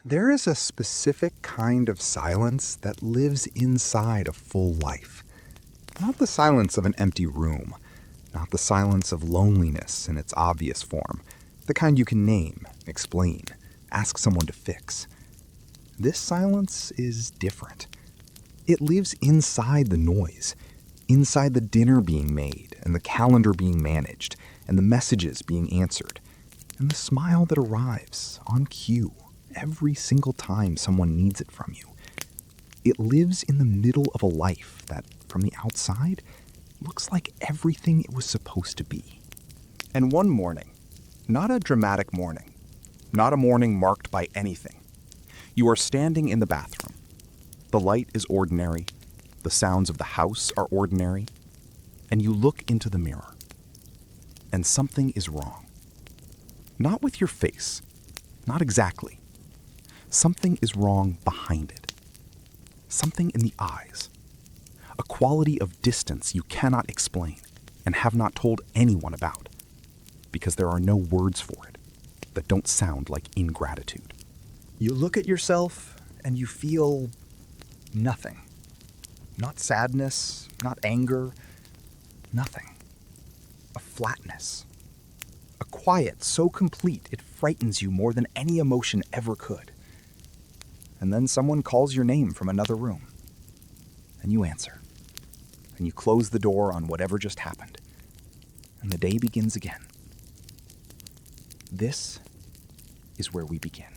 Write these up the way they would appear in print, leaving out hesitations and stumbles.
There is a specific kind of silence that lives inside a full life. Not the silence of an empty room, not the silence of loneliness in its obvious form, the kind you can name, explain, ask someone to fix. This silence is different. It lives inside the noise, inside the dinner being made and the calendar being managed and the messages being answered, and the smile that arrives on cue every single time someone needs it from you. It lives in the middle of a life that, from the outside, looks like everything it was supposed to be. And one morning, not a dramatic morning, not a morning marked by anything, you are standing in the bathroom. The light is ordinary, the sounds of the house are ordinary, and you look into the mirror. And something is wrong. Not with your face, not exactly. Something is wrong behind it. Something in the eyes. A quality of distance you cannot explain and have not told anyone about, because there are no words for it that don't sound like ingratitude. You look at yourself and you feel nothing. Not sadness, not anger, nothing. A flatness. A quiet so complete it frightens you more than any emotion ever could. And then someone calls your name from another room. And you answer. And you close the door on whatever just happened. And the day begins again. This is where we begin.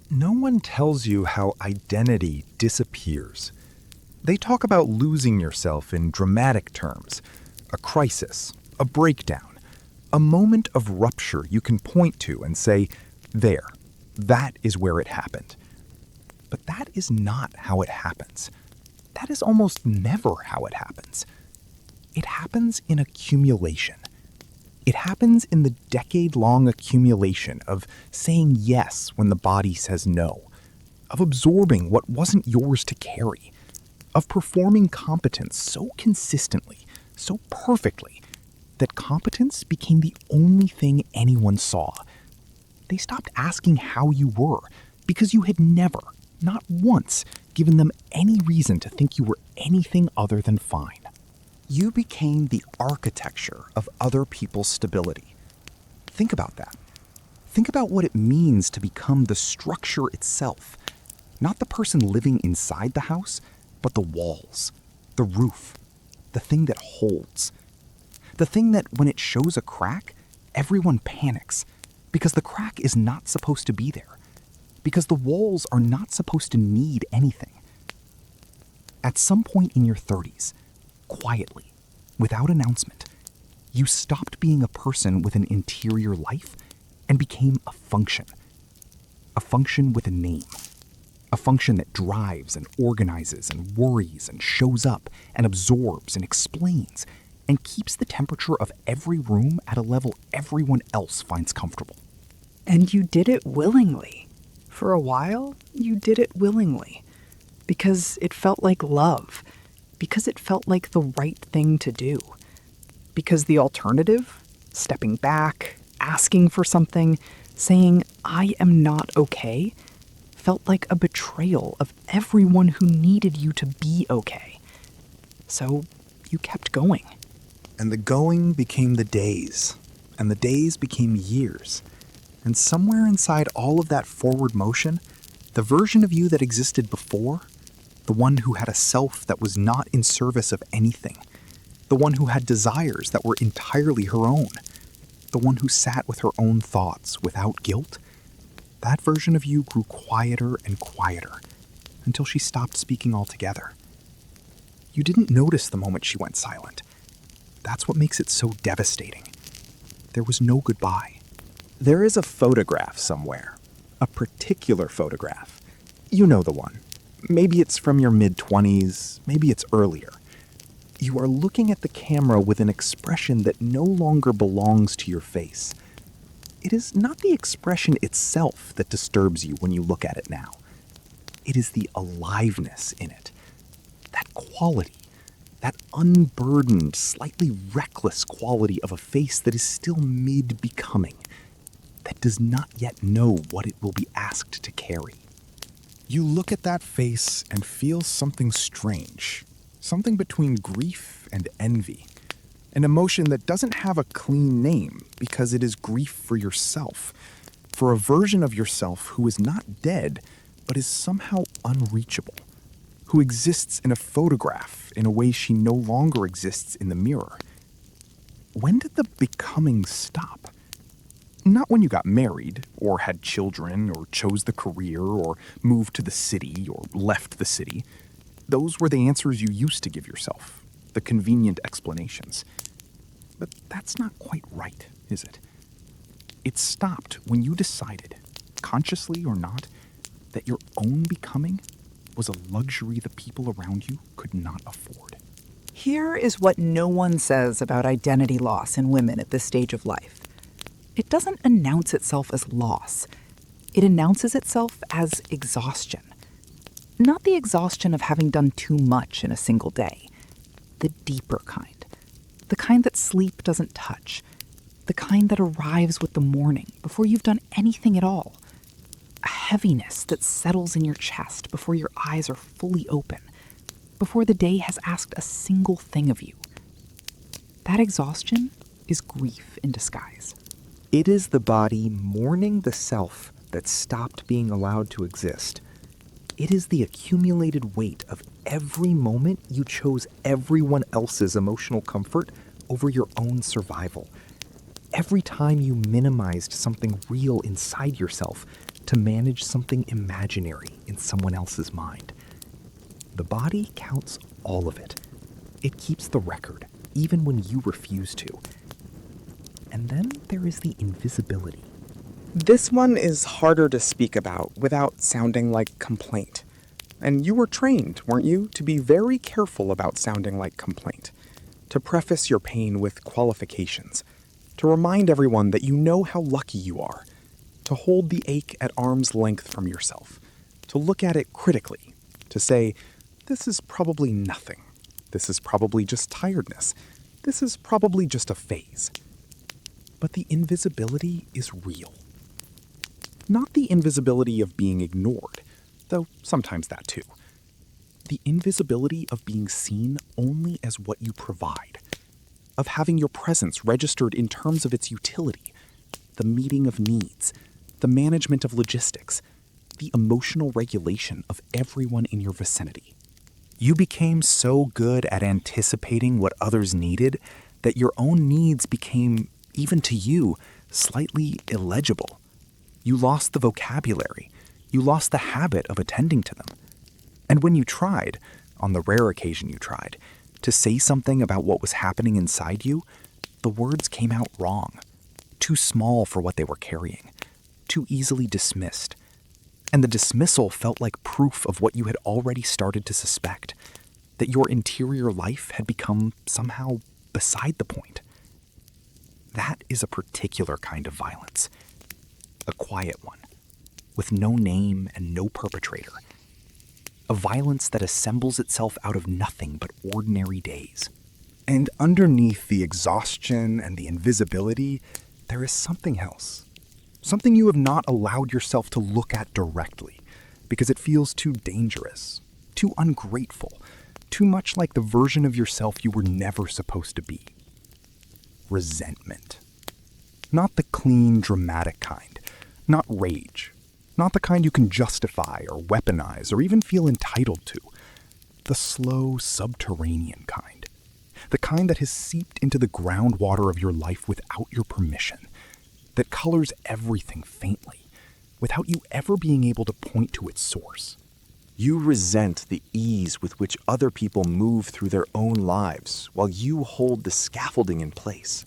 No one tells you how identity disappears. They talk about losing yourself in dramatic terms. A crisis, a breakdown, a moment of rupture you can point to and say, there, that is where it happened. But that is not how it happens. That is almost never how it happens. It happens in accumulation. It happens in the decade-long accumulation of saying yes when the body says no, of absorbing what wasn't yours to carry, of performing competence so consistently, so perfectly, that competence became the only thing anyone saw. They stopped asking how you were because you had never, not once, given them any reason to think you were anything other than fine. You became the architecture of other people's stability. Think about that. Think about what it means to become the structure itself. Not the person living inside the house, but the walls, the roof, the thing that holds. The thing that, when it shows a crack, everyone panics, because the crack is not supposed to be there, because the walls are not supposed to need anything. At some point in your 30s, quietly, without announcement, you stopped being a person with an interior life and became a function with a name, a function that drives and organizes and worries and shows up and absorbs and explains and keeps the temperature of every room at a level everyone else finds comfortable. And you did it willingly. For a while, you did it willingly. Because it felt like love. Because it felt like the right thing to do. Because the alternative, stepping back, asking for something, saying, I am not okay, felt like a betrayal of everyone who needed you to be okay. So you kept going. And the going became the days, and the days became years. And somewhere inside all of that forward motion, the version of you that existed before, the one who had a self that was not in service of anything, the one who had desires that were entirely her own, the one who sat with her own thoughts without guilt, that version of you grew quieter and quieter until she stopped speaking altogether. You didn't notice the moment she went silent. That's what makes it so devastating. There was no goodbye. There is a photograph somewhere, a particular photograph. You know the one. Maybe it's from your mid-20s, maybe it's earlier. You are looking at the camera with an expression that no longer belongs to your face. It is not the expression itself that disturbs you when you look at it now. It is the aliveness in it. That quality, that unburdened, slightly reckless quality of a face that is still mid-becoming, that does not yet know what it will be asked to carry. You look at that face and feel something strange, something between grief and envy, an emotion that doesn't have a clean name because it is grief for yourself, for a version of yourself who is not dead, but is somehow unreachable, who exists in a photograph in a way she no longer exists in the mirror. When did the becoming stop? Not when you got married, or had children, or chose the career, or moved to the city, or left the city. Those were the answers you used to give yourself, the convenient explanations. But that's not quite right, is it? It stopped when you decided, consciously or not, that your own becoming was a luxury the people around you could not afford. Here is what no one says about identity loss in women at this stage of life. It doesn't announce itself as loss. It announces itself as exhaustion. Not the exhaustion of having done too much in a single day. The deeper kind. The kind that sleep doesn't touch. The kind that arrives with the morning before you've done anything at all. A heaviness that settles in your chest before your eyes are fully open, before the day has asked a single thing of you. That exhaustion is grief in disguise. It is the body mourning the self that stopped being allowed to exist. It is the accumulated weight of every moment you chose everyone else's emotional comfort over your own survival. Every time you minimized something real inside yourself to manage something imaginary in someone else's mind. The body counts all of it. It keeps the record, even when you refuse to. And then there is the invisibility. This one is harder to speak about without sounding like complaint. And you were trained, weren't you, to be very careful about sounding like complaint, to preface your pain with qualifications, to remind everyone that you know how lucky you are, to hold the ache at arm's length from yourself, to look at it critically, to say, this is probably nothing. This is probably just tiredness. This is probably just a phase. But the invisibility is real. Not the invisibility of being ignored, though sometimes that too. The invisibility of being seen only as what you provide, of having your presence registered in terms of its utility, the meeting of needs, the management of logistics, the emotional regulation of everyone in your vicinity. You became so good at anticipating what others needed that your own needs became, even to you, slightly illegible. You lost the vocabulary. You lost the habit of attending to them. And when you tried, on the rare occasion you tried, to say something about what was happening inside you, the words came out wrong, too small for what they were carrying, too easily dismissed. And the dismissal felt like proof of what you had already started to suspect, that your interior life had become somehow beside the point. That is a particular kind of violence, a quiet one, with no name and no perpetrator. A violence that assembles itself out of nothing but ordinary days. And underneath the exhaustion and the invisibility, there is something else. Something you have not allowed yourself to look at directly, because it feels too dangerous, too ungrateful, too much like the version of yourself you were never supposed to be. Resentment. Not the clean, dramatic kind. Not rage. Not the kind you can justify or weaponize or even feel entitled to. The slow, subterranean kind. The kind that has seeped into the groundwater of your life without your permission. That colors everything faintly, without you ever being able to point to its source. You resent the ease with which other people move through their own lives while you hold the scaffolding in place.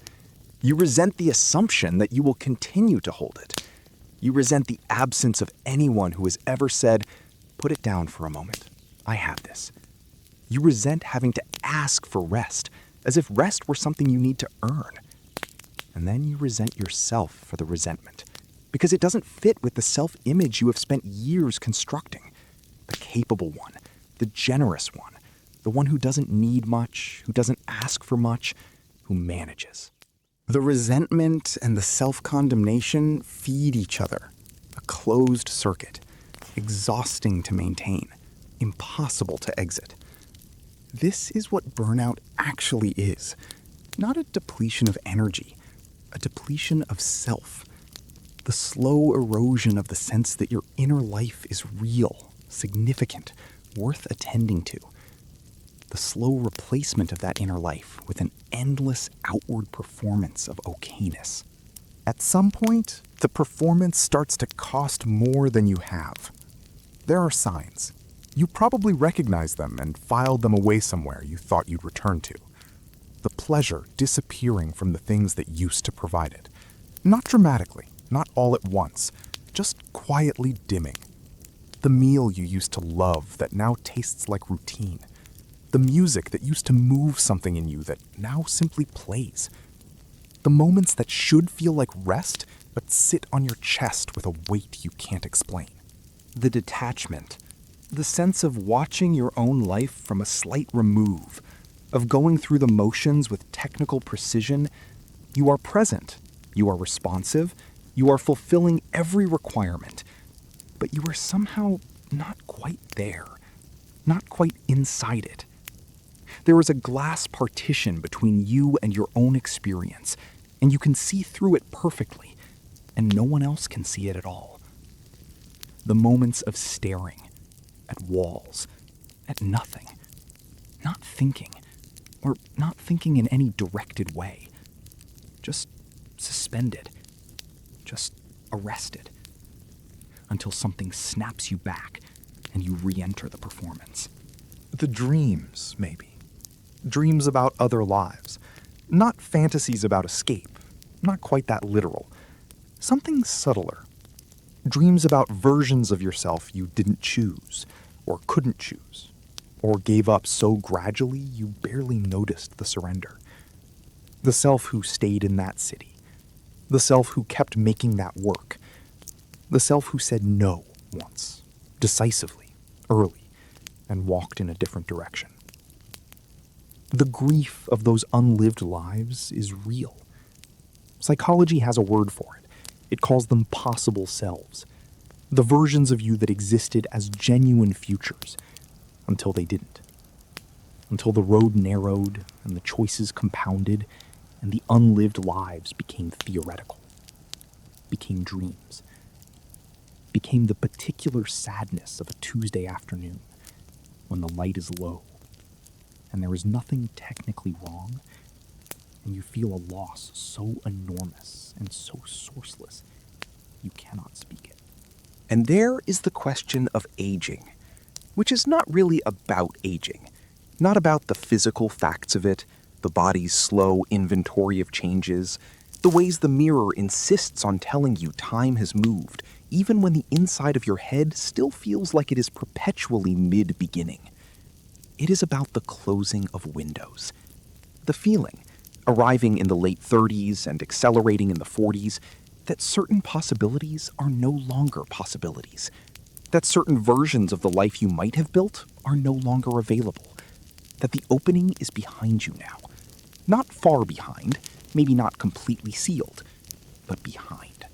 You resent the assumption that you will continue to hold it. You resent the absence of anyone who has ever said, "Put it down for a moment. I have this." You resent having to ask for rest, as if rest were something you need to earn. And then you resent yourself for the resentment, because it doesn't fit with the self-image you have spent years constructing. The capable one, the generous one, the one who doesn't need much, who doesn't ask for much, who manages. The resentment and the self-condemnation feed each other. A closed circuit, exhausting to maintain, impossible to exit. This is what burnout actually is. Not a depletion of energy, a depletion of self. The slow erosion of the sense that your inner life is real, significant, worth attending to. The slow replacement of that inner life with an endless outward performance of okayness. At some point, the performance starts to cost more than you have. There are signs. You probably recognize them and filed them away somewhere you thought you'd return to. The pleasure disappearing from the things that used to provide it. Not dramatically, not all at once, just quietly dimming. The meal you used to love that now tastes like routine. The music that used to move something in you that now simply plays. The moments that should feel like rest, but sit on your chest with a weight you can't explain. The detachment. The sense of watching your own life from a slight remove, of going through the motions with technical precision. You are present, you are responsive, you are fulfilling every requirement, but you are somehow not quite there, not quite inside it. There is a glass partition between you and your own experience, and you can see through it perfectly, and no one else can see it at all. The moments of staring at walls, at nothing, not thinking, or not thinking in any directed way, just suspended, just arrested, until something snaps you back and you re-enter the performance. The dreams, maybe. Dreams about other lives. Not fantasies about escape. Not quite that literal. Something subtler. Dreams about versions of yourself you didn't choose, or couldn't choose, or gave up so gradually you barely noticed the surrender. The self who stayed in that city. The self who kept making that work. The self who said no once, decisively, early, and walked in a different direction. The grief of those unlived lives is real. Psychology has a word for it. It calls them possible selves. The versions of you that existed as genuine futures until they didn't. Until the road narrowed and the choices compounded and the unlived lives became theoretical, became dreams, became the particular sadness of a Tuesday afternoon when the light is low and there is nothing technically wrong, and you feel a loss so enormous and so sourceless you cannot speak it. And there is the question of aging, which is not really about aging, not about the physical facts of it, the body's slow inventory of changes, the ways the mirror insists on telling you time has moved, even when the inside of your head still feels like it is perpetually mid-beginning. It is about the closing of windows. The feeling, arriving in the late 30s and accelerating in the 40s, that certain possibilities are no longer possibilities. That certain versions of the life you might have built are no longer available. That the opening is behind you now. Not far behind, maybe not completely sealed, but behind.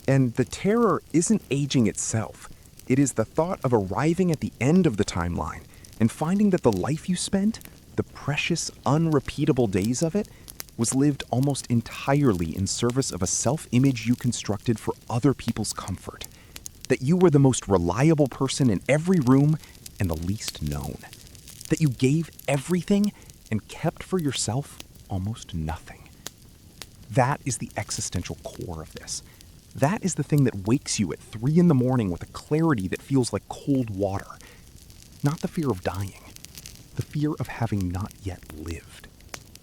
And the terror isn't aging itself. It is the thought of arriving at the end of the timeline and finding that the life you spent, the precious, unrepeatable days of it, was lived almost entirely in service of a self-image you constructed for other people's comfort. That you were the most reliable person in every room and the least known. That you gave everything and kept for yourself almost nothing. That is the existential core of this. That is the thing that wakes you at 3 a.m. with a clarity that feels like cold water. Not the fear of dying, the fear of having not yet lived.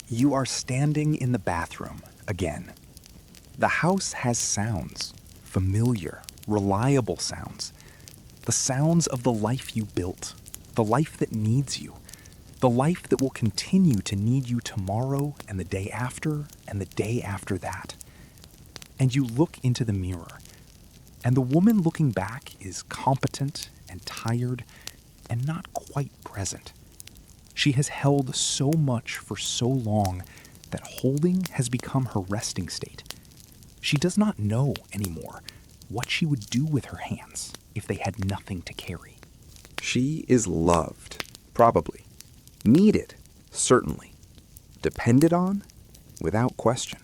You are standing in the bathroom again. The house has sounds, familiar, reliable sounds. The sounds of the life you built, the life that needs you, the life that will continue to need you tomorrow and the day after and the day after that. And you look into the mirror, and the woman looking back is competent and tired and not quite present. She has held so much for so long that holding has become her resting state. She does not know anymore what she would do with her hands if they had nothing to carry. She is loved, probably. Needed, certainly. Depended on, without question.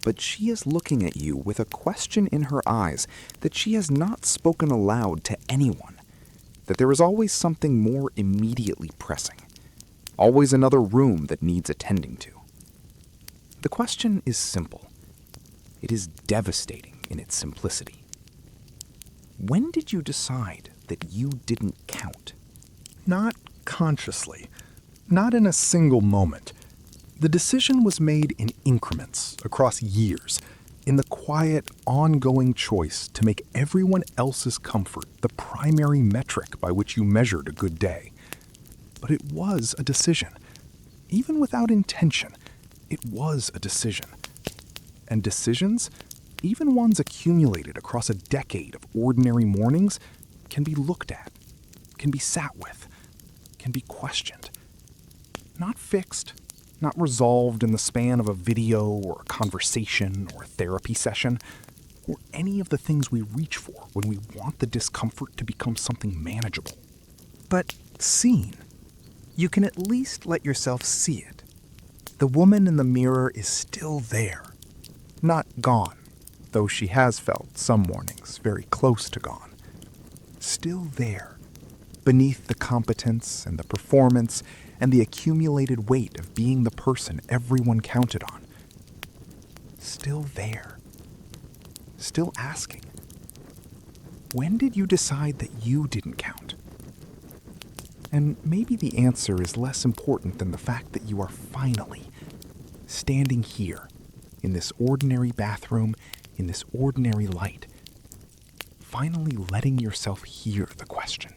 But she is looking at you with a question in her eyes that she has not spoken aloud to anyone, that there is always something more immediately pressing, always another room that needs attending to. The question is simple. It is devastating in its simplicity. When did you decide that you didn't count? Not consciously, not in a single moment. The decision was made in increments across years, in the quiet, ongoing choice to make everyone else's comfort the primary metric by which you measured a good day. But it was a decision. Even without intention, it was a decision. And decisions, even ones accumulated across a decade of ordinary mornings, can be looked at, can be sat with, can be questioned. Not fixed, not resolved in the span of a video or a conversation or a therapy session, or any of the things we reach for when we want the discomfort to become something manageable. But seen. You can at least let yourself see it. The woman in the mirror is still there. Not gone, though she has felt some mornings very close to gone. Still there, beneath the competence and the performance and the accumulated weight of being the person everyone counted on. Still there. Still asking. When did you decide that you didn't count? And maybe the answer is less important than the fact that you are finally standing here, in this ordinary bathroom, in this ordinary light, finally letting yourself hear the question.